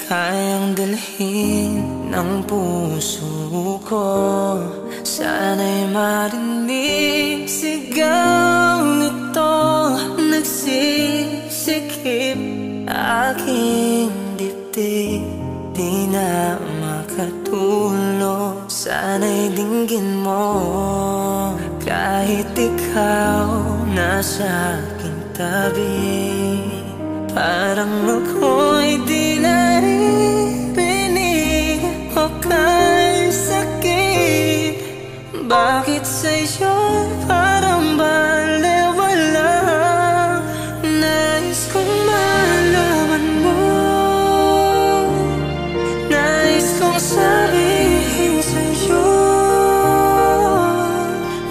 kayang dalhin ng puso ko. Sana'y marinig sigaw nito, nagsisikip aking dibdib, di na makatulog. Sana'y dinggin mo kahit ikaw nasa aking tabi. Parang ako'y di naririnig o kay sakit. Bakit sa'yo parang balewala? Nais kong malaman mo, nais kong sabihin sa'yo,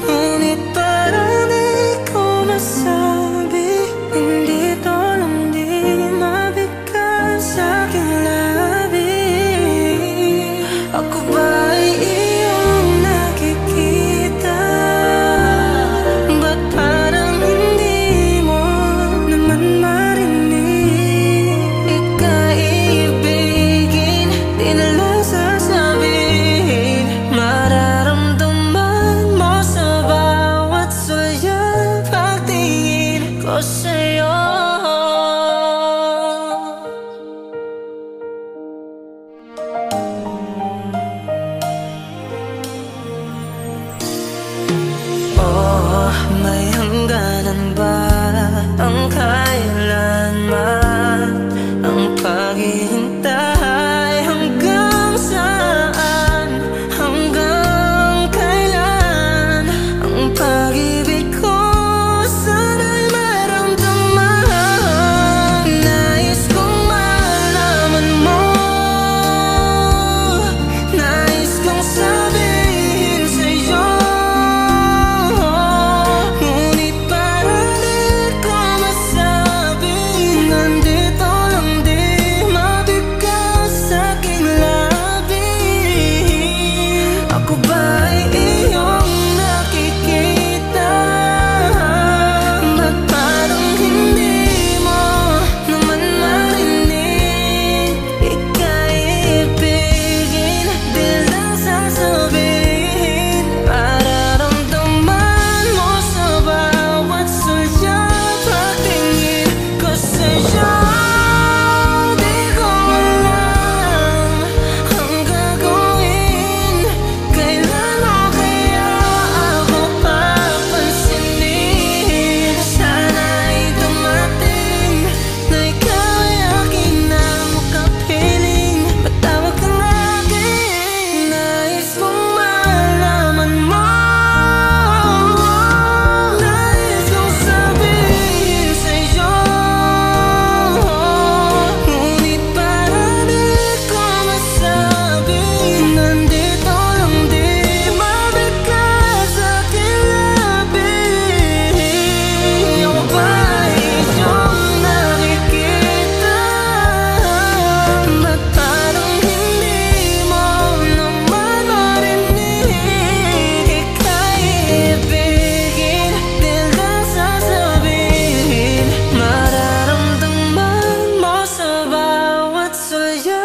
ngunit parang di ko masabi. Hindi to lang di mabigkas sa aking labi. Ako ba'y iyong nakikita? Ba't parang hindi mo naman marinig? Ika'y ibigin, di na lang sasabihin. Mararamdaman mo sa bawat saya pagtingin ko sa'yo. Oh, may hangganan ba ang kailanman, ang paghihintay? Hanggang saan, hanggang kailan ang pag-ibig ko? Sana'y maramdaman. Nais kong malaman mo, nais kong sabihin sa'yo, ngunit parang di ko masabi. Nandito lang di mabigkas sa aking labi. Ako ba'y iyong nakikita? Ba't parang hindi mo naman marinig? Ika'y ibigin, di lang sasabihin. Mararamdaman mo sa bawat saya pagtingin ko sa'yo. Di ko alam ang gagawin, kailan mo kaya ako papansinin. Sana'y dumating na ikaw ay aking namukapiling. Matawag kang akin, nais kong malaman mo, nais kong sabihin sa'yo, ngunit parang di ko masabi. Nandito lang di mabigkas sa aking labi. Ako ba'y iyong nakikita? Ba't parang hindi mo naman marinig? Ika'y ibigin, di lang sasabihin. Mararamdaman mo sa bawat saya